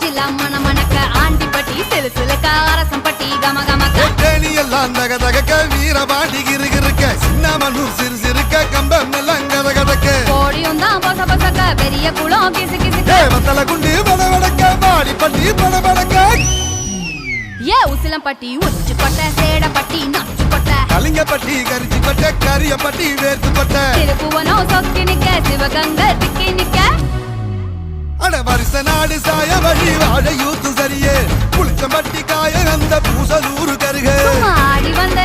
சிலா மணமணக்க ஆண்டிப்பட்டி சிலு சிலுக்க அரசம்பட்டி கம கமக்க தேனி எல்லாம் தக தகக்க வீரபாண்டி கிருகிருக்க சின்னமனூர் சிறு சிறுக்க கம்பம் எல்லாம் கத கதக்க கோடியும் தான் பொச பொசக்க பெரிய குளம் கிசு கிசுக்க வத்தல குண்டு படபடக்க பாடிப்பட்டி படபடக்க ஏ உசிலம்பட்டி உச்சுப்பட்ட சேடப்பட்டி நச்சுப்பட்ட கலிங்கப்பட்டி கரிச்சிப்பட்ட கரியப்பட்டி வேர்த்துப்பட்ட திருப்புவனம் சொக்கி நிக்க சிவகங்க திக்கி நிக்க அட வருஷ நாடு சாய வழி வாழ யூத்து சரியே புளிச்சம்பட்டி காய அந்த பூசலூரு கருக ஆடி வந்த